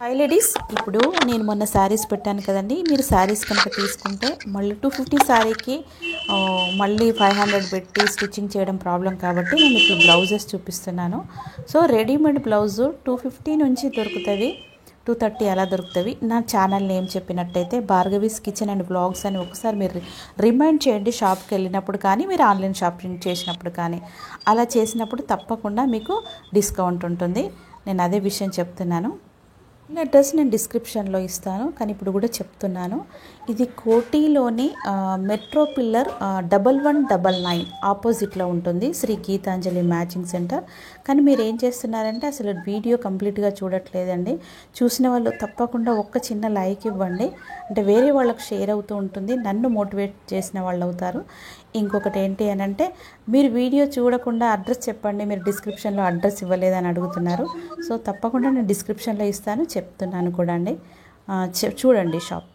Hi ladies, ఇప్పుడు నేను మొన్న శారీస్ పెట్టాను కదండి. మీరు శారీస్ కనుక తీసుకుంటే మళ్ళీ 250 శారీకి మళ్ళీ 500 పెట్టి స్టిచ్చింగ్ చేయడం ప్రాబ్లం కాబట్టి నేను ఇప్పుడు బ్లౌజెస్ చూపిస్తున్నాను. సో రెడీమేడ్ బ్లౌజు 250 నుంచి దొరుకుతుంది, 230 అలా దొరుకుతుంది. నా ఛానల్ నేమ్ చెప్పినట్టయితే భార్గవీస్ కిచెన్ అండ్ బ్లాగ్స్ అని ఒకసారి మీరు రిమైండ్ చేయండి. షాప్కి వెళ్ళినప్పుడు కానీ మీరు ఆన్లైన్ షాపింగ్ చేసినప్పుడు కానీ అలా చేసినప్పుడు తప్పకుండా మీకు డిస్కౌంట్ ఉంటుంది. నేను అదే విషయం చెప్తున్నాను. అడ్రస్ నేను డిస్క్రిప్షన్లో ఇస్తాను, కానీ ఇప్పుడు కూడా చెప్తున్నాను. ఇది కోటిలోని మెట్రో పిల్లర్ 1199 ఆపోజిట్లో ఉంటుంది, శ్రీ గీతాంజలి మ్యాచింగ్ సెంటర్. కానీ మీరు ఏం చేస్తున్నారంటే అసలు వీడియో కంప్లీట్గా చూడట్లేదండి. చూసిన వాళ్ళు తప్పకుండా ఒక్క చిన్న లైక్ ఇవ్వండి, అంటే వేరే వాళ్ళకి షేర్ అవుతూ ఉంటుంది, నన్ను మోటివేట్ చేసిన వాళ్ళు అవుతారు. ఇంకొకటి ఏంటి అని అంటే మీరు వీడియో చూడకుండా అడ్రస్ చెప్పండి, మీరు డిస్క్రిప్షన్లో అడ్రస్ ఇవ్వలేదని అడుగుతున్నారు. సో తప్పకుండా నేను డిస్క్రిప్షన్లో ఇస్తాను, చెప్తున్నాను కూడా అండి. చూడండి షాప్.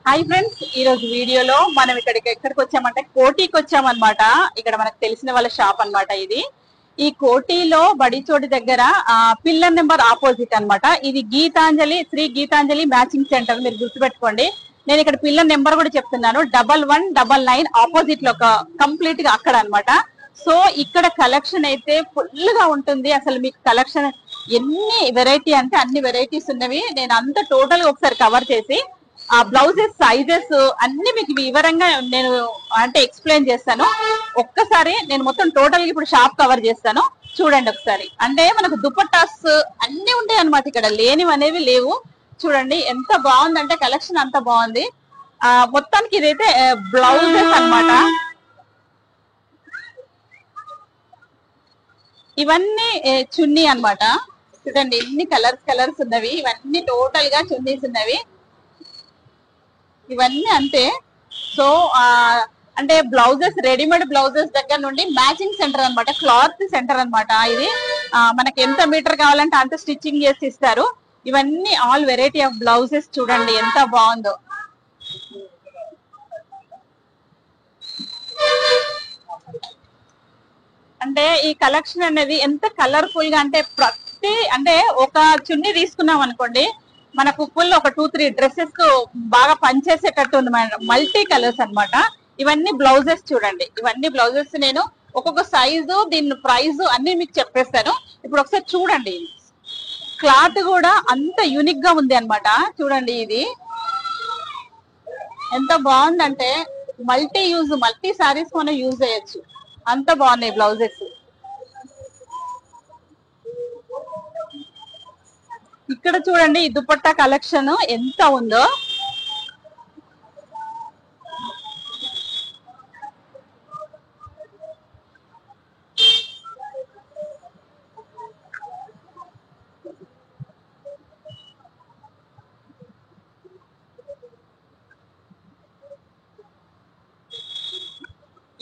హాయ్ ఫ్రెండ్స్, ఈ రోజు వీడియోలో మనం ఎక్కడికి వచ్చామంటే కోటికి వచ్చామన్నమాట. ఇక్కడ మనకు తెలిసిన వాళ్ళ షాప్ అన్నమాట ఇది. ఈ కోటిలో బడిచోటి దగ్గర పిల్లర్ నెంబర్ ఆపోజిట్ అన్నమాట. ఇది గీతాంజలి, శ్రీ గీతాంజలి మ్యాచింగ్ సెంటర్. మీరు గుర్తుపెట్టుకోండి. నేను ఇక్కడ పిల్లర్ నెంబర్ కూడా చెప్తున్నాను, 1199 ఆపోజిట్ లో కంప్లీట్ గా అక్కడ అన్నమాట. సో ఇక్కడ కలెక్షన్ అయితే ఫుల్ గా ఉంటుంది. అసలు మీకు కలెక్షన్ ఎన్ని వెరైటీ అంటే అన్ని వెరైటీస్ ఉన్నవి. నేను అంత టోటల్ గా ఒకసారి కవర్ చేసి ఆ బ్లౌజెస్ సైజెస్ అన్ని మీకు వివరంగా నేను అంటే ఎక్స్ప్లెయిన్ చేస్తాను. ఒక్కసారి నేను మొత్తం టోటల్ ఇప్పుడు షాప్ కవర్ చేస్తాను, చూడండి ఒకసారి. అంటే మనకు దుపట్టాస్ అన్ని ఉంటాయి అన్నమాట, ఇక్కడ లేనివి అనేవి లేవు. చూడండి ఎంత బాగుందంటే కలెక్షన్ అంత బాగుంది. మొత్తానికి ఇదైతే బ్లౌజెస్ అన్నమాట. ఇవన్నీ చున్నీ అన్నమాట. చూడండి ఎన్ని కలర్స్ ఉన్నవి. ఇవన్నీ టోటల్ గా చున్నీస్ ఉన్నవి, ఇవన్నీ అంతే. సో అంటే బ్లౌజెస్, రెడీమేడ్ బ్లౌజెస్ దగ్గర నుండి మ్యాచింగ్ సెంటర్ అన్నమాట, క్లాత్ సెంటర్ అన్నమాట ఇది. మనకి ఎంత మీటర్ కావాలంటే అంత స్టిచ్చింగ్ చేసి ఇస్తారు. ఇవన్నీ ఆల్ వెరైటీ ఆఫ్ బ్లౌజెస్. చూడండి ఎంత బాగుందో. అంటే ఈ కలెక్షన్ అనేది ఎంత కలర్ఫుల్ గా అంటే అంటే ఒక చున్నీ తీసుకున్నాం అనుకోండి, మనకు ఫుల్ ఒక 2-3 డ్రెస్సెస్ కు బాగా పనిచేసేటట్టు ఉంది. మల్టీ కలర్స్ అన్నమాట. ఇవన్నీ బ్లౌజెస్. చూడండి ఇవన్నీ బ్లౌజెస్. నేను ఒక్కొక్క సైజు, దీని ప్రైస్ అన్ని మీకు చెప్పేస్తాను. ఇప్పుడు ఒకసారి చూడండి. క్లాత్ కూడా అంత యూనిక్ గా ఉంది అన్నమాట. చూడండి ఇది ఎంత బాగుందంటే మల్టీ సారీస్ మనం యూజ్ చేయొచ్చు, అంత బాగున్నాయి బ్లౌజెస్. ఇక్కడ చూడండి ఈ దుపట్టా కలెక్షన్ ఎంత ఉందో.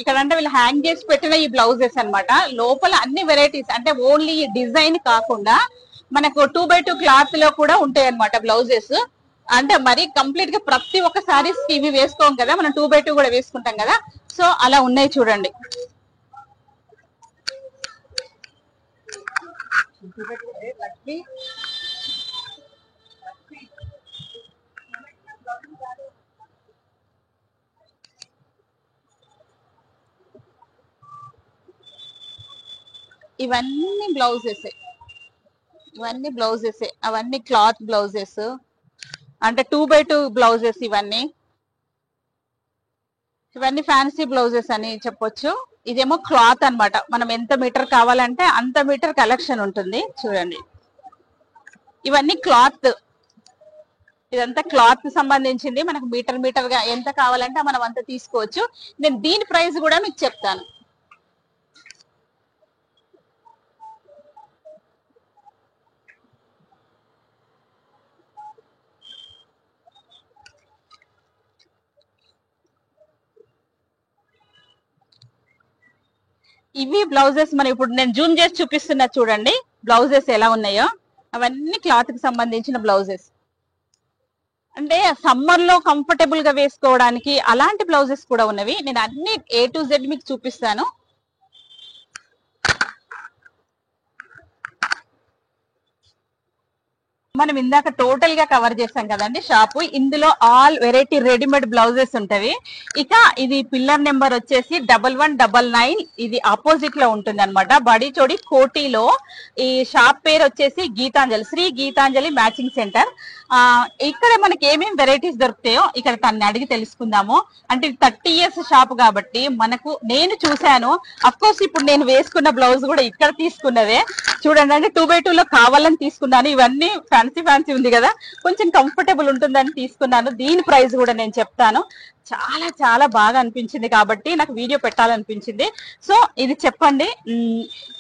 ఇక్కడ అంటే వీళ్ళు హ్యాంగ్ చేసి పెట్టిన ఈ బ్లౌజెస్ అన్నమాట. లోపల అన్ని వెరైటీస్, అంటే ఓన్లీ డిజైన్ కాకుండా మనకు 2x2 క్లాత్ లో కూడా ఉంటాయి అన్నమాట బ్లౌజెస్. అంటే మరి కంప్లీట్ గా ప్రతి ఒక్క సారీస్ కి ఇవి వేసుకోం కదా, మనం 2x2 కూడా వేసుకుంటాం కదా. సో అలా ఉన్నాయి చూడండి. ఇవన్నీ బ్లౌజెస్, అవన్నీ క్లాత్ బ్లౌజెస్, అంటే 2x2 బ్లౌజెస్. ఇవన్నీ ఫ్యాన్సీ బ్లౌజెస్ అని చెప్పొచ్చు. ఇదేమో క్లాత్ అన్నమాట. మనం ఎంత మీటర్ కావాలంటే అంత మీటర్ కలెక్షన్ ఉంటుంది. చూడండి ఇవన్నీ క్లాత్, ఇదంతా క్లాత్ సంబంధించింది. మనకు మీటర్ గా ఎంత కావాలంటే మనం అంత తీసుకోవచ్చు. నేను దీని ప్రైస్ కూడా మీకు చెప్తాను. ఇవి బ్లౌజెస్. మనం ఇప్పుడు నేను జూమ్ చేసి చూపిస్తున్నా, చూడండి బ్లౌజెస్ ఎలా ఉన్నాయో. అవన్నీ క్లాత్ కి సంబంధించిన బ్లౌజెస్. అంటే సమ్మర్ లో కంఫర్టబుల్ గా వేసుకోవడానికి అలాంటి బ్లౌజెస్ కూడా ఉన్నవి. నేను అన్ని A to Z మీకు చూపిస్తాను. మనం ఇందాక టోటల్ గా కవర్ చేసాం కదండి షాపు. ఇందులో ఆల్ వెరైటీ రెడీమేడ్ బ్లౌజెస్ ఉంటవి. ఇక ఇది పిల్లర్ నెంబర్ వచ్చేసి 1199. ఇది ఆపోజిట్ లో ఉంటుంది అనమాట, బడిచోడి కోటిలో. ఈ షాప్ పేరు వచ్చేసి గీతాంజలి, శ్రీ గీతాంజలి మ్యాచింగ్ సెంటర్. ఇక్కడ మనకి ఏమేమి వెరైటీస్ దొరుకుతాయో ఇక్కడ తనని అడిగి తెలుసుకుందాము. అంటే 30 years షాప్ కాబట్టి మనకు, నేను చూశాను అఫ్ కోర్స్. ఇప్పుడు నేను వేసుకున్న బ్లౌజ్ కూడా ఇక్కడ తీసుకున్నదే చూడండి. అంటే 2x2 లో కావాలని తీసుకున్నాను. ఇవన్నీ ఫ్యాన్సీ ఉంది కదా, కొంచెం కంఫర్టబుల్ ఉంటుందని తీసుకున్నాను. దీని ప్రైస్ కూడా నేను చెప్తాను. చాలా చాలా బాగా అనిపించింది కాబట్టి నాకు వీడియో పెట్టాలనిపించింది. సో ఇది చెప్పండి,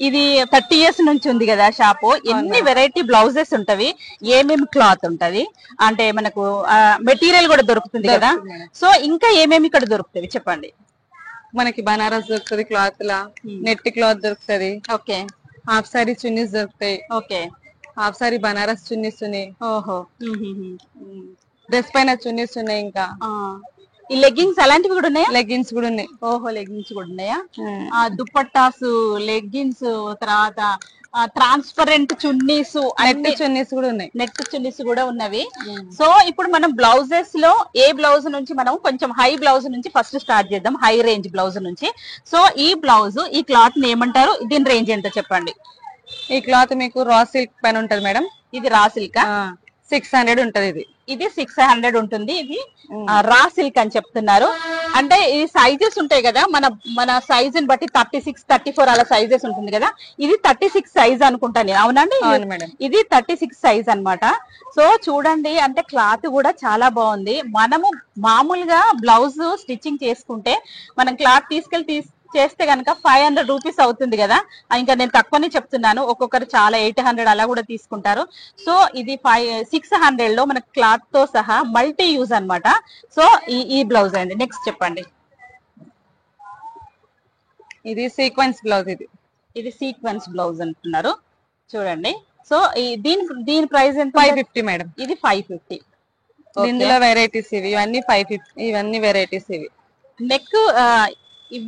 ఇది 30 years నుంచి ఉంది కదా షాపు. ఎన్ని వెరైటీ బ్లౌజెస్ ఉంటవి, ఏమేమి క్లాత్ ఉంటది, అంటే మనకు మెటీరియల్ కూడా దొరుకుతుంది కదా. సో ఇంకా ఏమేమి ఇక్కడ దొరుకుతాయి చెప్పండి. మనకి బనారస్ దొరుకుతుంది, క్లాత్ లా నెట్ క్లాత్ దొరుకుతుంది. ఓకే. హాఫ్ సారీ చున్నీస్ దొరుకుతాయి. Okay. Half sorry Banaras chunnis ఉన్నాయి. ఓహో. డ్రెస్ పైన చున్నీస్ ఉన్నాయి. ఇంకా ఈ లెగ్గింగ్స్ అలాంటివి కూడా ఉన్నాయా? లెగ్గిన్స్ కూడా ఉన్నాయి. ఓహో, లెగ్గింగ్స్ కూడా ఉన్నాయా? దుపట్టాస్, లెగ్గిన్స్, తర్వాత ట్రాన్స్పరెంట్ చున్నీస్, నెట్ చున్నీస్ కూడా ఉన్నాయి. నెట్ చున్నీస్ కూడా ఉన్నవి. సో ఇప్పుడు మనం బ్లౌజెస్ లో ఏ బ్లౌజ్ నుంచి, మనం కొంచెం హై బ్లౌజ్ నుంచి ఫస్ట్ స్టార్ట్ చేద్దాం, హై రేంజ్ బ్లౌజ్ నుంచి. సో ఈ బ్లౌజ్, ఈ క్లాత్ ని ఏమంటారు, దీని రేంజ్ ఎంత చెప్పండి. ఈ క్లాత్ మీకు రా సిల్క్ పైన ఉంటది మేడం. ఇది రా సిల్క్ 600 ఉంటది. ఇది 600 ఉంటుంది. ఇది రా సిల్క్ అని చెప్తున్నారు. అంటే ఈ సైజెస్ ఉంటాయి కదా, మన సైజ్ ని బట్టి 36, 34 అలా సైజెస్ ఉంటుంది కదా. ఇది 36 సైజ్ అనుకుంటా నేను, అవునండి? ఇది 36 సైజ్ అన్నమాట. సో చూడండి, అంటే క్లాత్ కూడా చాలా బాగుంది. మనము మామూలుగా బ్లౌజ్ స్టిచ్చింగ్ చేసుకుంటే మనం క్లాత్ తీసుకెళ్లి చేస్తే కనుక 500 రూపీస్ అవుతుంది కదా. ఇంకా నేను తక్కువనే చెప్తున్నాను, ఒక్కొక్కరు చాలా 800 అలా కూడా తీసుకుంటారు. సో ఇది 600 లో మన క్లాత్ తో సహా మల్టీ యూజ్ అన్నమాట. సో ఈ బ్లౌజ్ అండి. నెక్స్ట్ చెప్పండి. ఇది సీక్వెన్స్ బ్లౌజ్. ఇది సీక్వెన్స్ బ్లౌజ్ అంటున్నారు చూడండి. సో దీని ప్రైస్ ఎంత? 550 మేడం. ఇది 550. ఇందులో వెరైటీస్ ఇవి, ఇవన్నీ 550. ఇవన్నీ వెరైటీస్ ఇవి. నెక్,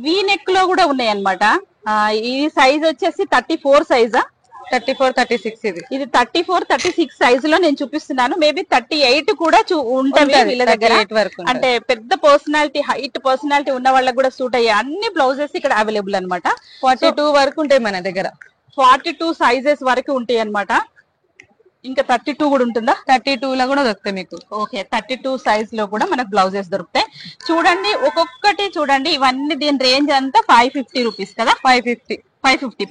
వి నెక్ లో కూడా ఉన్నాయి అన్నమాట. ఈ సైజ్ వచ్చేసి 34 సైజా? 34, 36. ఇది 34, 36 సైజ్ లో నేను చూపిస్తున్నాను. మేబీ 38 కూడా ఉంటది వీళ్ళ దగ్గర. అంటే పెద్ద పర్సనాలిటీ, హైట్ పర్సనాలిటీ ఉన్న వాళ్ళకి కూడా సూట్ అయ్యే అన్ని బ్లౌజెస్ ఇక్కడ అవైలబుల్ అన్నమాట. 42 వరకు ఉంటాయి మన దగ్గర. 42 సైజెస్ వరకు ఉంటాయి అన్నమాట. ఇంకా 32 కూడా ఉంటుందా? 32 లో కూడా దొరుకుతాయి మీకు. ఓకే, 32 సైజ్ లో కూడా మనకు బ్లౌజెస్ దొరుకుతాయి. చూడండి ఒక్కొక్కటి చూడండి. ఇవన్నీ దీని రేంజ్ అంతా 550 రూపీస్ కదా. 550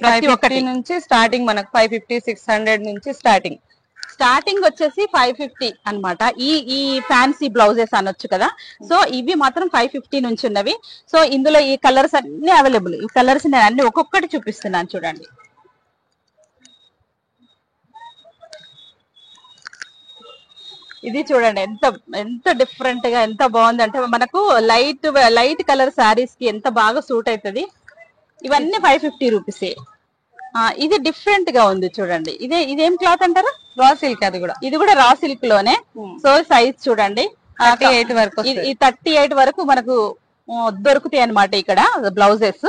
ప్రతి ఒక్కటి నుంచి స్టార్టింగ్ మనకు 550, 600 నుంచి స్టార్టింగ్ వచ్చేసి 550 అన్నమాట. ఈ ఫ్యాన్సీ బ్లౌజెస్ అనొచ్చు కదా. సో ఇవి మాత్రం 550 నుంచి ఉన్నవి. సో ఇందులో ఈ కలర్స్ అన్ని అవైలబుల్. ఈ కలర్స్ నేను అన్ని ఒక్కొక్కటి చూపిస్తున్నాను చూడండి. ఇది చూడండి ఎంత డిఫరెంట్ గా, ఎంత బాగుంది అంటే మనకు లైట్ కలర్ శారీస్ కి ఎంత బాగా సూట్ అవుతుంది. ఇవన్నీ 550 రూపీస్. ఇది డిఫరెంట్ గా ఉంది చూడండి. ఇదేం క్లాత్ అంటారు? Raw silk. ఇది కూడా రా సిల్క్ లోనే. సో సైజ్ చూడండి 38 వరకు. ఈ 38 వరకు మనకు దొరుకుతాయి అన్నమాట ఇక్కడ బ్లౌజెస్.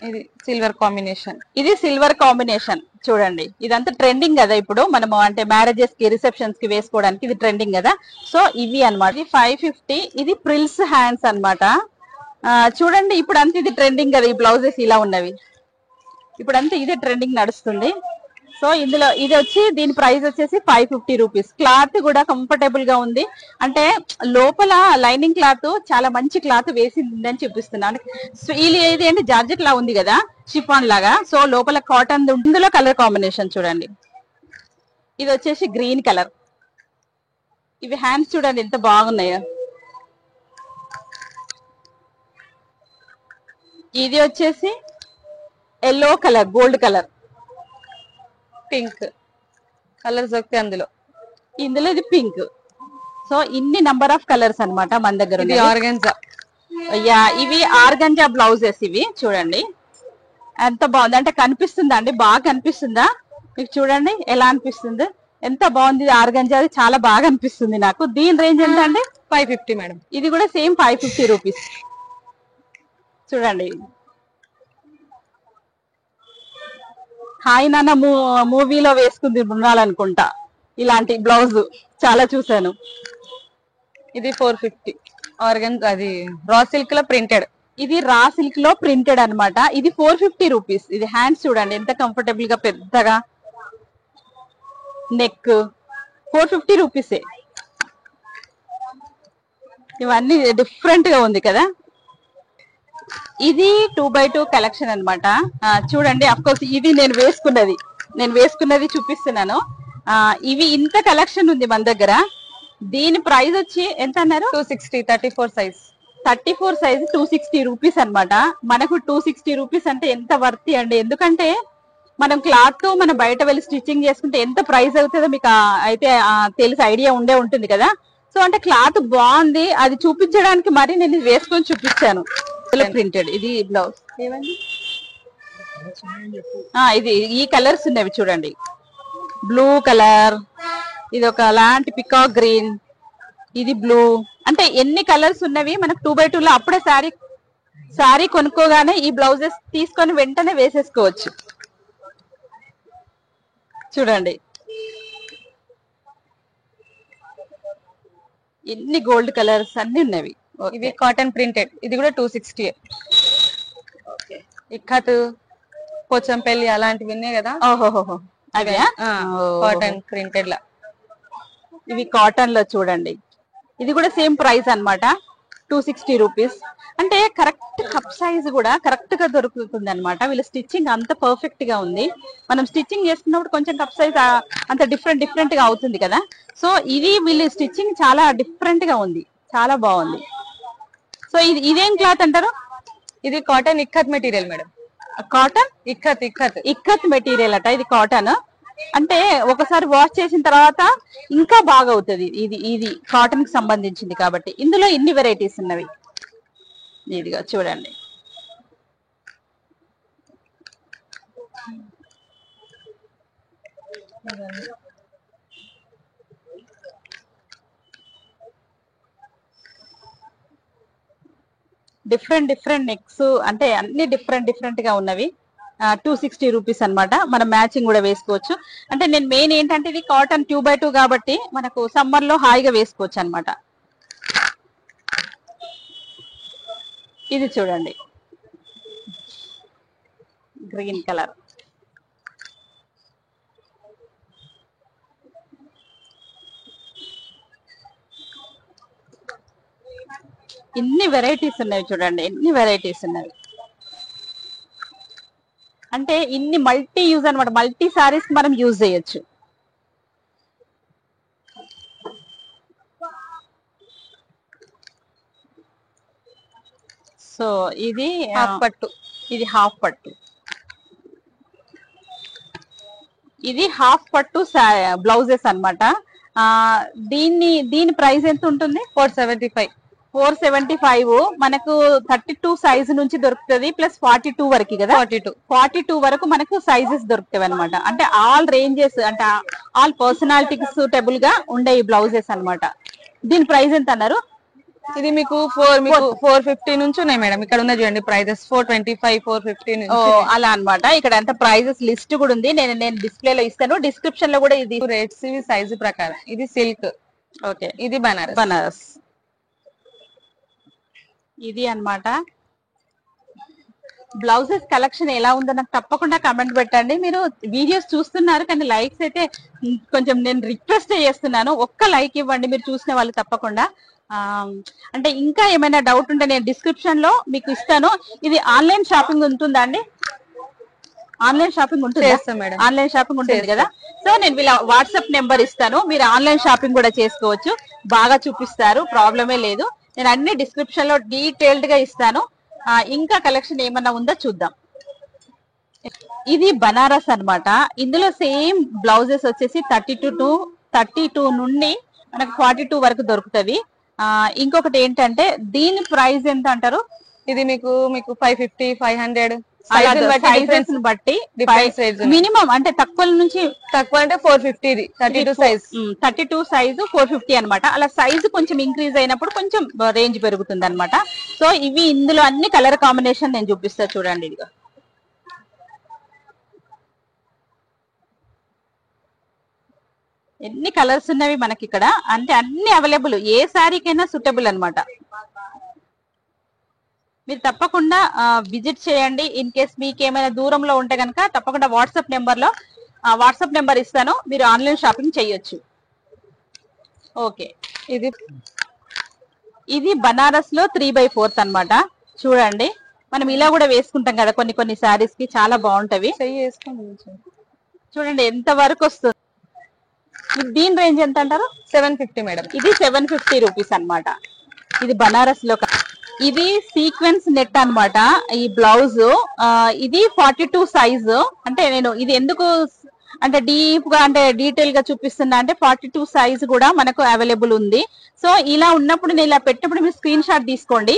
ఇది సిల్వర్ కాంబినేషన్. ఇది సిల్వర్ కాంబినేషన్ చూడండి. ఇదంతా ట్రెండింగ్ కదా ఇప్పుడు, మనము అంటే మ్యారేజెస్ కి, రిసెప్షన్స్ కి వేసుకోవడానికి ఇది ట్రెండింగ్ కదా. సో ఇవి అన్నమాట. ఇది 550. ఇది ప్రిల్స్ హ్యాండ్స్ అన్నమాట. చూడండి ఇప్పుడు అంతా ఇది ట్రెండింగ్ కదా, ఈ బ్లౌజెస్ ఇలా ఉన్నవి. ఇప్పుడు అంతా ఇదే ట్రెండింగ్ నడుస్తుంది. సో ఇందులో ఇది వచ్చి, దీని ప్రైస్ వచ్చేసి 550 రూపీస్. క్లాత్ కూడా కంఫర్టబుల్ గా ఉంది. అంటే లోపల లైనింగ్ క్లాత్ చాలా మంచి క్లాత్ వేసింది అని చూపిస్తున్నాను. ఇది ఏంటి, జార్జెట్ లా ఉంది కదా, షిఫాన్ లాగా. సో లోపల కాటన్. ఇందులో కలర్ కాంబినేషన్ చూడండి. ఇది వచ్చేసి గ్రీన్ కలర్. ఇవి హ్యాండ్స్ చూడండి ఎంత బాగున్నాయో. ఇది వచ్చేసి yellow colour, gold colour, pink colours దొరుకుతాయి అందులో. ఇందులో ఇది పింక్. సో ఇన్ని నంబర్ ఆఫ్ కలర్స్ అన్నమాట మన దగ్గర. ఇది ఆర్గంజా. ఇవి ఆర్గంజా బ్లౌజెస్. ఇవి చూడండి ఎంత బాగుంది. అంటే కనిపిస్తుందా అండి? బాగా కనిపిస్తుందా మీకు? చూడండి ఎలా అనిపిస్తుంది, ఎంత బాగుంది. ఆర్గంజా అది చాలా బాగా అనిపిస్తుంది నాకు. దీని రేంజ్ ఎంత అండి? 550 మేడం. ఇది కూడా సేమ్ 550 రూపీస్. చూడండి. హాయ్ నాన్న మూవీలో వేసుకుంది ఉండాలనుకుంటా. ఇలాంటి బ్లౌజ్ చాలా చూసాను. ఇది 450 ఆర్గన్, అది రా సిల్క్ లో ప్రింటెడ్. ఇది రా సిల్క్ లో ప్రింటెడ్ అన్నమాట. ఇది 450 రూపీస్. ఇది హ్యాండ్స్ చూడండి ఎంత కంఫర్టబుల్ గా పెద్దగా, నెక్ 450 రూపీసే. ఇవన్నీ డిఫరెంట్ గా ఉంది కదా. ఇది 2x2 కలెక్షన్ అన్నమాట. చూడండి, అఫ్ కోర్స్ ఇది నేను వేసుకున్నది చూపిస్తున్నాను. ఇవి ఇంత కలెక్షన్ ఉంది మన దగ్గర. దీని ప్రైస్ వచ్చి ఎంత అన్నారు? 260, 34 సైజ్. 34 సైజ్ 260 రూపీస్ అన్నమాట. మనకు 260 రూపీస్ అంటే ఎంత వర్తి అండి. ఎందుకంటే మనం క్లాత్ తో మనం బయట వెళ్ళి స్టిచ్చింగ్ చేసుకుంటే ఎంత ప్రైస్ అవుతుందో మీకు అయితే తెలిసి ఐడియా ఉంటుంది కదా. సో అంటే క్లాత్ బాగుంది, అది చూపించడానికి మరి నేను ఇది వేసుకొని చూపించాను. ప్రింటెడ్ ఇది బ్లౌజ్. ఏమండి ఇది ఈ కలర్స్ ఉన్నవి చూడండి. బ్లూ కలర్, ఇది ఒక లాంటి పికాక్ గ్రీన్, ఇది బ్లూ. అంటే ఎన్ని కలర్స్ ఉన్నవి మనకు 2x2 లో. అప్పుడే సారీ కొనుక్కోగానే ఈ బ్లౌజెస్ తీసుకొని వెంటనే వేసేసుకోవచ్చు. చూడండి ఎన్ని గోల్డ్ కలర్స్ అన్ని ఉన్నవి. ఇవి కాటన్ ప్రింటెడ్. ఇది కూడా 260. ఇక్కత్, పోచంపల్లి అలాంటివి ఉన్నాయి కదా. ఓహోహో, అవి కాటన్ ప్రింటెడ్ లా. ఇవి కాటన్ లో చూడండి. ఇది కూడా సేమ్ ప్రైస్ అన్నమాట, 260 రూపీస్. అంటే కరెక్ట్ కప్ సైజ్ కూడా కరెక్ట్ గా దొరుకుతుంది అనమాట. వీళ్ళ స్టిచ్చింగ్ అంత పర్ఫెక్ట్ గా ఉంది. మనం స్టిచ్చింగ్ చేసుకున్నప్పుడు కొంచెం కప్ సైజ్ అంత డిఫరెంట్ గా అవుతుంది కదా. సో ఇది వీళ్ళ స్టిచ్చింగ్ చాలా డిఫరెంట్ గా ఉంది, చాలా బాగుంది. సో ఇదేం క్లాత్ అంటారు? ఇది cotton ikat material madam. Cotton ikat material అట. ఇది కాటన్ అంటే ఒకసారి వాష్ చేసిన తర్వాత ఇంకా బాగా అవుతుంది. ఇది కాటన్ కి సంబంధించింది కాబట్టి. ఇందులో ఇన్ని వెరైటీస్ ఉన్నవి. ఇదిగా చూడండి. డిఫరెంట్ నెక్స్, అంటే అన్ని డిఫరెంట్ గా ఉన్నవి. 260 రూపీస్ అన్నమాట. మనం మ్యాచింగ్ కూడా వేసుకోవచ్చు. అంటే నేను మెయిన్ ఏంటంటే ఇది కాటన్ 2x2 కాబట్టి మనకు సమ్మర్ లో హాయిగా వేసుకోవచ్చు అన్నమాట. ఇది చూడండి, గ్రీన్ కలర్. ఇన్ని వెరైటీస్ ఉన్నాయి చూడండి, ఎన్ని వెరైటీస్ ఉన్నాయి. అంటే ఇన్ని మల్టీ యూజ్ అన్నమాట. మల్టీ సారీస్ మనం యూజ్ చేయొచ్చు. సో ఇది హాఫ్ పట్టు. ఇది హాఫ్ పట్టు. ఇది హాఫ్ పట్టు బ్లౌజెస్ అన్నమాట. దీని ప్రైస్ ఎంత ఉంటుంది? 475 మనకు 32 సైజు నుంచి దొరుకుతుంది, ప్లస్ 42 వరకు కదా. 42 వరకు మనకు సైజెస్ దొరుకుతాయి అనమాట. అంటే ఆల్ రేంజెస్, అంటే ఆల్ పర్సనాలిటీకి సూటబుల్ గా ఉండే ఈ బ్లౌజెస్ అన్నమాట. దీని ప్రైస్ ఎంత అన్నారు? ఇది మీకు 450 నుంచి ఉన్నాయి మేడం. ఇక్కడ ఉన్న చూడండి ప్రైజెస్ 425, 450 నుంచి. అలా అన్నమాట. ఇక్కడ అంత ప్రైజెస్ లిస్ట్ కూడా ఉంది. నేను డిస్ప్లే లో ఇస్తాను, డిస్క్రిప్షన్ లో కూడా. ఇది రేట్స్ ఇవి సైజు ప్రకారం. ఇది సిల్క్. ఓకే, ఇది బనారస్. ఇది అన్నమాట. బ్లౌజెస్ కలెక్షన్ ఎలా ఉందో నాకు తప్పకుండా కమెంట్ పెట్టండి. మీరు వీడియోస్ చూస్తున్నారు కానీ లైక్స్ అయితే కొంచెం నేను రిక్వెస్ట్ చేస్తున్నాను. ఒక్క లైక్ ఇవ్వండి మీరు చూసిన వాళ్ళు తప్పకుండా. అంటే ఇంకా ఏమైనా డౌట్ ఉంటే నేను డిస్క్రిప్షన్ లో మీకు ఇస్తాను. ఇది ఆన్లైన్ షాపింగ్ ఉంటుందా అండి? ఆన్లైన్ షాపింగ్ ఉంటుంది. ఆన్లైన్ షాపింగ్ ఉంటుంది కదా. సో నేను వీళ్ళ వాట్సాప్ నెంబర్ ఇస్తాను, మీరు ఆన్లైన్ షాపింగ్ కూడా చేసుకోవచ్చు. బాగా చూపిస్తారు, ప్రాబ్లమే లేదు. నేను అన్ని డిస్క్రిప్షన్ లో డీటెయిల్డ్ గా ఇస్తాను. ఇంకా కలెక్షన్ ఏమన్నా ఉందో చూద్దాం. ఇది బనారస్ అన్నమాట. ఇందులో సేమ్ బ్లౌజెస్ వచ్చేసి 32 నుండి మనకు 42 వరకు దొరుకుతుంది. ఇంకొకటి ఏంటంటే దీని ప్రైస్ ఎంత అంటారు? ఇది మీకు 550, 500 సైజెస్ బట్టి మినిమం. అంటే తక్కువ నుంచి తక్కువ అంటే 450. ఇది 32 సైజ్. 32 సైజు 450 అనమాట. అలా సైజు కొంచెం ఇంక్రీజ్ అయినప్పుడు కొంచెం రేంజ్ పెరుగుతుంది అనమాట. సో ఇవి ఇందులో అన్ని కలర్ కాంబినేషన్ నేను చూపిస్తా చూడండి. ఇదిగో ఎన్ని కలర్స్ ఉన్నవి మనకి ఇక్కడ, అంటే అన్ని అవైలబుల్, ఏ శారీకైనా సూటబుల్ అన్నమాట. మీరు తప్పకుండా విజిట్ చేయండి. ఇన్ కేస్ మీకు ఏమైనా దూరంలో ఉంటే కనుక తప్పకుండా వాట్సాప్ నెంబర్ ఇస్తాను, మీరు ఆన్లైన్ షాపింగ్ చేయొచ్చు. ఓకే, ఇది బనారస్ లో 3/4 అన్నమాట. చూడండి, మనం ఇలా కూడా వేసుకుంటాం కదా కొన్ని శారీస్ కి, చాలా బాగుంటవి. చూడండి ఎంత వరకు వస్తుంది. దీని రేంజ్ ఎంత అంటారు? 750 మేడం. ఇది 750 రూపీస్ అన్నమాట. ఇది బనారస్ లో, ఇది సీక్వెన్స్ నెట్ అన్నమాట. ఈ బ్లౌజ్ ఇది 42 సైజు. అంటే నేను ఇది ఎందుకు అంటే డీప్ గా అంటే డీటెయిల్ గా చూపిస్తున్నా అంటే 42 సైజ్ కూడా మనకు అవైలబుల్ ఉంది. సో ఇలా ఉన్నప్పుడు నేను ఇలా పెట్టినప్పుడు మీరు స్క్రీన్ షాట్ తీసుకోండి,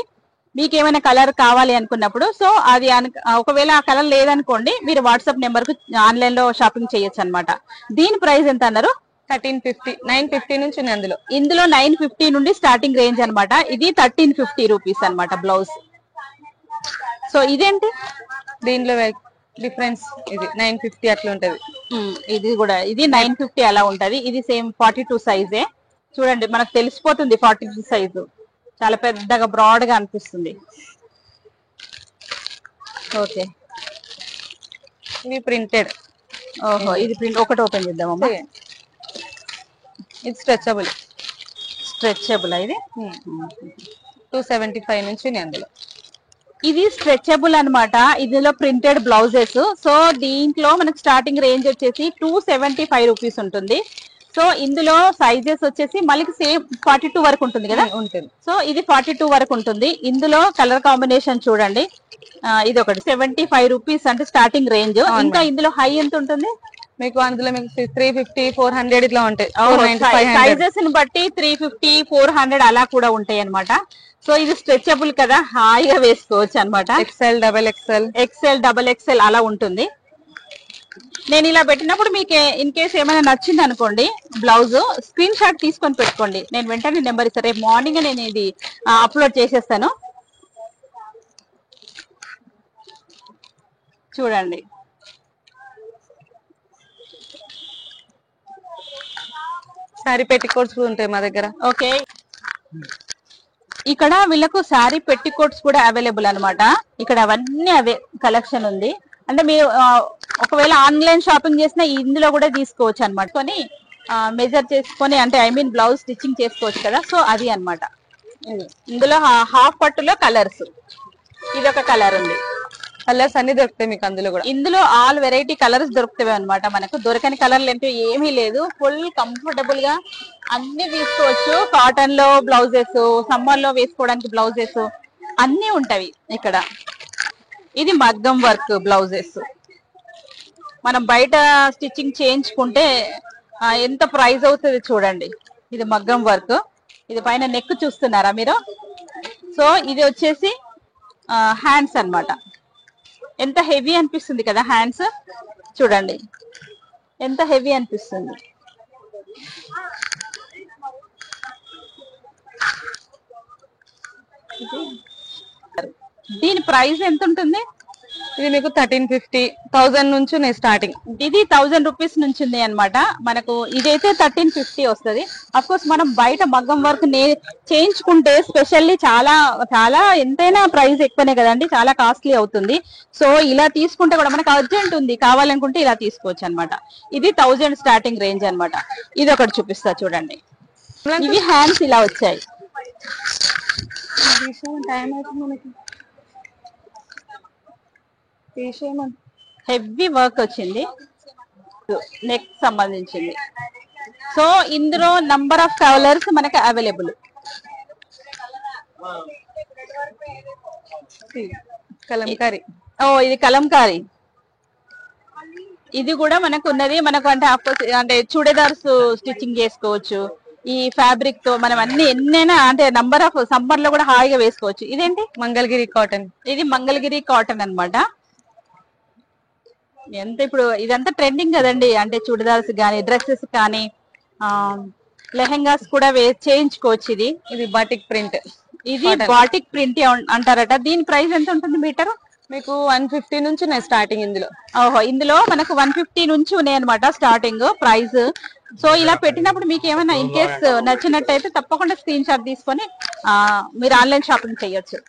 మీకు ఏమైనా కలర్ కావాలి అనుకున్నప్పుడు. సో అది ఒకవేళ ఆ కలర్ లేదనుకోండి, మీరు వాట్సాప్ నెంబర్ కు ఆన్లైన్ లో షాపింగ్ చేయొచ్చు అన్నమాట. దీని ప్రైస్ ఎంత అన్నారు? 1350, 950 నుంచి ఉంది. ఇందులో 950 నుండి స్టార్టింగ్ రేంజ్ అన్నమాట. ఇది 1350 రూపీస్ అన్నమాట బ్లౌజ్. సో ఇదేంటి దీనిలో డిఫరెన్స్? ఇది 950 అట్లా ఉంటది. ఇది కూడా ఇది 950 అలా ఉంటది. ఇది సేమ్ 42 సైజే. చూడండి మనకు తెలిసిపోతుంది 42 సైజు, చాలా పెద్దగా బ్రాడ్ గా అనిపిస్తుంది. ఓకే, ఇది ప్రింటెడ్. ఓహో, ఇది ప్రింట్. ఒకటి ఓపెన్ చేద్దామమ్మా. ఇది స్ట్రెచబుల్. ఇది 275 నుంచి అందులో. ఇది స్ట్రెచబుల్ అన్నమాట. ఇందులో ప్రింటెడ్ బ్లౌజెస్. సో దీంట్లో మనకు స్టార్టింగ్ రేంజ్ వచ్చేసి 275 రూపీస్ ఉంటుంది. సో ఇందులో సైజెస్ వచ్చేసి మళ్ళీ సేమ్ 42 వరకు ఉంటుంది కదా, ఉంటుంది. సో ఇది 42 వరకు ఉంటుంది. ఇందులో కలర్ కాంబినేషన్ చూడండి, ఇది ఒకటి 75 రూపీస్ అంటే స్టార్టింగ్ రేంజ్. ఇంకా ఇందులో హై ఎంత ఉంటుంది మీకు? అందులో మీకు 350, 400 ఇట్లా ఉంటాయి. సైజెస్ ని బట్టి 350, 400 అలా కూడా ఉంటాయి అన్నమాట. సో ఇది స్ట్రెచబుల్ కదా, హాయిగా వేసుకోవచ్చు అన్నమాట. XL, డబల్ ఎక్స్ఎల్ అలా ఉంటుంది. నేను ఇలా పెట్టినప్పుడు మీకు ఇన్ కేస్ ఏమైనా నచ్చింది అనుకోండి బ్లౌజ్, స్క్రీన్ షాట్ తీసుకొని పెట్టుకోండి, నేను వెంటనే నెంబర్ ఇస్తాను. రేపు మార్నింగ్ నేను ఇది అప్లోడ్ చేసేస్తాను. చూడండి, సారీ పెట్టికోట్స్ కూడా ఉంటాయి మా దగ్గర. ఓకే, ఇక్కడ వీళ్ళకు శారీ పెట్టికోట్స్ కూడా అవైలబుల్ అన్నమాట. ఇక్కడ అవన్నీ అవే కలెక్షన్ ఉంది. అంటే మీరు ఒకవేళ ఆన్లైన్ షాపింగ్ చేసినా ఇందులో కూడా తీసుకోవచ్చు అన్నమాట. కొని మెజర్ చేసుకొని అంటే బ్లౌజ్ స్టిచ్చింగ్ చేసుకోవచ్చు కదా. సో అది అన్నమాట. ఇందులో హాఫ్ పట్టులో కలర్స్, ఇది ఒక కలర్ ఉంది. కలర్స్ అన్ని దొరుకుతాయి మీకు అందులో కూడా. ఇందులో ఆల్ వెరైటీ కలర్స్ దొరుకుతాయి అన్నమాట. మనకు దొరకని కలర్లు అంటే ఏమీ లేదు. ఫుల్ కంఫర్టబుల్ గా అన్ని తీసుకోవచ్చు. కాటన్ లో బ్లౌజెస్, సమ్మర్ లో వేసుకోవడానికి బ్లౌజెస్ అన్ని ఉంటవి ఇక్కడ. ఇది మగ్గం వర్క్ బ్లౌజెస్. మనం బయట స్టిచ్చింగ్ చేయించుకుంటే ఎంత ప్రైస్ అవుతుంది చూడండి. ఇది మగ్గం వర్క్. ఇది పైన నెక్ చూస్తున్నారా మీరు? సో ఇది వచ్చేసి హ్యాండ్స్ అన్నమాట. ఎంత హెవీ అనిపిస్తుంది కదా హ్యాండ్స్, చూడండి ఎంత హెవీ అనిపిస్తుంది. దీని ప్రైస్ ఎంత ఉంటుంది? ఇది మీకు 1350, 1000 నుంచి స్టార్టింగ్. ఇది 1000 రూపీస్ నుంచి ఉంది అనమాట. మనకు ఇదైతే 1350 వస్తుంది. అఫ్ కోర్స్ మనం బయట మగ్గం వర్క్ చేయించుకుంటే స్పెషల్లీ చాలా చాలా ఎంతైనా ప్రైస్ ఎక్కువనే కదండి, చాలా కాస్ట్లీ అవుతుంది. సో ఇలా తీసుకుంటే కూడా మనకు అర్జెంట్ ఉంది కావాలనుకుంటే ఇలా తీసుకోవచ్చు అనమాట. ఇది 1000 స్టార్టింగ్ రేంజ్ అనమాట. ఇది ఒకటి చూపిస్తా చూడండి. ఇవి హ్యాండ్స్ ఇలా వచ్చాయి. హెవీ వర్క్ వచ్చింది, నెక్ సంబంధించింది. సో ఇందులో నంబర్ ఆఫ్ కలర్స్ మనకి అవైలబుల్. కలంకారీ. ఇది కలంకారీ. ఇది కూడా మనకు ఉన్నది. మనకు అంటే చూడేదార్స్ స్టిచ్చింగ్ చేసుకోవచ్చు ఈ ఫ్యాబ్రిక్ తో. మనం ఎన్నైనా అంటే నంబర్ ఆఫ్ సమ్మర్ లో కూడా హాయిగా వేసుకోవచ్చు. ఇదేంటి? మంగళగిరి కాటన్. ఇది మంగళగిరి కాటన్ అన్నమాట. ఎంత ఇప్పుడు ఇదంతా ట్రెండింగ్ కదండి. అంటే చూడిదార్స్ కానీ, డ్రెస్సెస్ కానీ, లెహెంగాస్ కూడా చేయించుకోవచ్చు. ఇది బాటిక్ ప్రింట్. ఇది బాటిక్ ప్రింట్ అంటారట. దీని ప్రైస్ ఎంత ఉంటుంది మీటర్? మీకు 150 నుంచి స్టార్టింగ్. ఇందులో ఇందులో మనకు 150 నుంచి ఉన్నాయి అనమాట స్టార్టింగ్ ప్రైస్. సో ఇలా పెట్టినప్పుడు మీకు ఏమైనా ఇన్ కేస్ నచ్చినట్టయితే తప్పకుండా స్క్రీన్ షాట్ తీసుకొని మీరు ఆన్లైన్ షాపింగ్ చేయొచ్చు.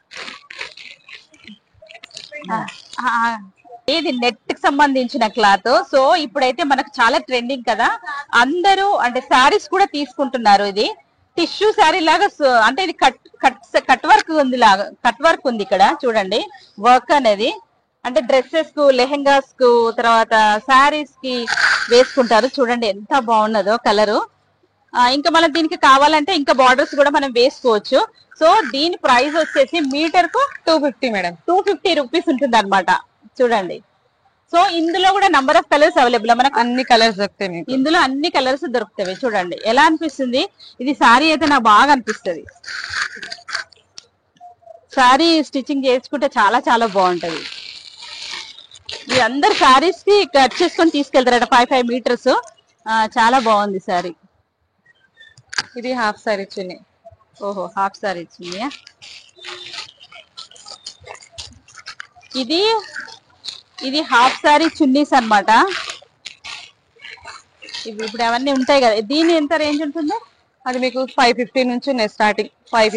ఇది నెట్ కి సంబంధించిన క్లాత్. సో ఇప్పుడైతే మనకు చాలా ట్రెండింగ్ కదా, అందరూ అంటే శారీస్ కూడా తీసుకుంటున్నారు. ఇది టిష్యూ శారీ లాగా, అంటే ఇది కట్ వర్క్ ఉంది లాగా, కట్ వర్క్ ఉంది ఇక్కడ చూడండి. వర్క్ అనేది అంటే డ్రెస్సెస్ కు, లెహెంగాస్ కు, తర్వాత శారీస్ కి వేసుకుంటారు. చూడండి ఎంత బాగున్నదో కలరు. ఇంకా మనం దీనికి కావాలంటే ఇంకా బార్డర్స్ కూడా మనం వేసుకోవచ్చు. సో దీని ప్రైస్ వచ్చేసి మీటర్ కు 250 మేడం, 250 రూపీస్ ఉంటుంది అనమాట. చూడండి. సో ఇందులో కూడా నంబర్ ఆఫ్ కలర్స్ అవైలబుల్, మనకు అన్ని కలర్స్ దొరుకుతాయి మీకు. ఇందులో అన్ని కలర్స్ దొరుకుతాయి. చూడండి ఎలా అనిపిస్తుంది. ఇది శారీ అయితే నాకు బాగా అనిపిస్తుంది. శారీ స్టిచ్చింగ్ చేసుకుంటే చాలా చాలా బాగుంటది. ఇది అందరు శారీస్ కి కట్ చేసుకొని తీసుకెళ్తారట 5 మీటర్స్. చాలా బాగుంది శారీ. ఇది హాఫ్ సారీ చున్నీ. ఓహో, హాఫ్ శారీ చున్నీయా. ఇది హాఫ్ శారీ చున్నీస్ అన్నమాట. ఇవి ఇప్పుడు అవన్నీ ఉంటాయి కదా. దీని ఎంత రేంజ్ ఉంటుందో? అది మీకు 550 నుంచి ఉన్నాయి స్టార్టింగ్.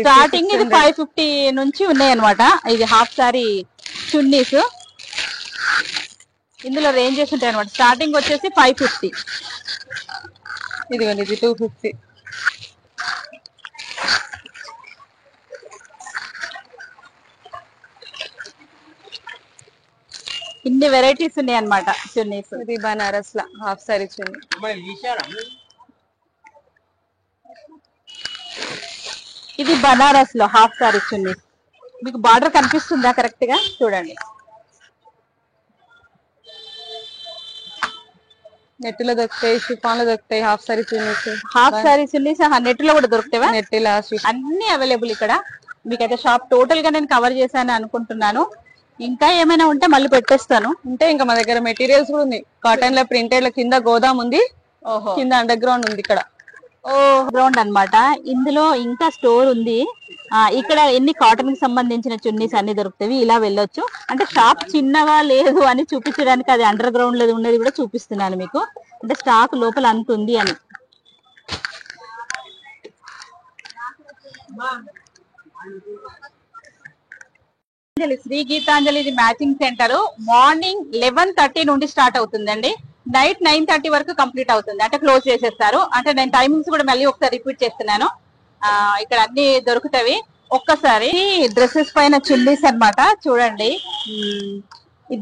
స్టార్టింగ్ ఇది 550 నుంచి ఉన్నాయి అనమాట. ఇది హాఫ్ శారీ చున్నీస్. ఇందులో రేంజెస్ ఉంటాయి అనమాట. స్టార్టింగ్ వచ్చేసి 550. ఇదిగోండి, ఇది 250. ఇన్ని వెరైటీస్ ఉన్నాయి అనమాట చున్నీస్. ఇది బనారస్ లా హాఫ్ సారీ చున్నీ. ఇది బనారస్ లో హాఫ్ సారీ చున్నీస్. మీకు బార్డర్ కనిపిస్తుందా కరెక్ట్ గా? చూడండి. నెట్ లో దొరుకుతాయి, షిఫాన్ లో దొరుకుతాయి half sorry chunnis. Half sorry chunnis net లో కూడా దొరుకుతావా? నెట్ ఇలా అన్ని అవైలబుల్ ఇక్కడ. మీకైతే షాప్ టోటల్ గా నేను కవర్ చేశాను అనుకుంటున్నాను. ఇంకా ఏమైనా ఉంటే మళ్ళీ పెట్టేస్తాను. అంటే ఇంకా మా దగ్గర మెటీరియల్స్ కూడా ఉంది. కాటన్ లో, ప్రింటెడ్ లో కింద గోదాం ఉంది, ఓహో కింద అండర్ గ్రౌండ్ ఉంది. ఇక్కడ గ్రౌండ్ అన్నమాట. ఇందులో ఇంకా స్టోర్ ఉంది. ఇక్కడ ఎన్ని కాటన్ కి సంబంధించిన చున్నీస్ అన్ని దొరుకుతాయి. ఇలా వెళ్ళొచ్చు. అంటే షాప్ చిన్నగా లేదు అని చూపించడానికి అది అండర్ గ్రౌండ్ లో ఉన్నది కూడా చూపిస్తున్నాను మీకు. అంటే స్టాక్ లోపల అంత ఉంది అని. శ్రీ గీతాంజలి ఇది మ్యాచింగ్ సెంటర్. మార్నింగ్ 11:30 నుండి స్టార్ట్ అవుతుందండి. నైట్ 9:30 వరకు కంప్లీట్ అవుతుంది. అంటే క్లోజ్ చేసేస్తారు. అంటే నేను టైమింగ్స్ కూడా మళ్ళీ ఒకసారి రిపీట్ చేస్తున్నాను. ఇక్కడ అన్ని దొరుకుతాయి. ఒక్కసారి డ్రెస్సెస్ పైన చున్నీస్ అన్నమాట. చూడండి,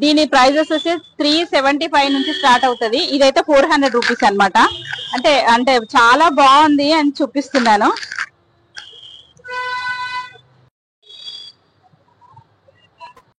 దీని ప్రైజెస్ వచ్చి 375 నుంచి స్టార్ట్ అవుతుంది. ఇదైతే 400 రూపీస్ అన్నమాట. అంటే చాలా బాగుంది అని చూపిస్తున్నాను.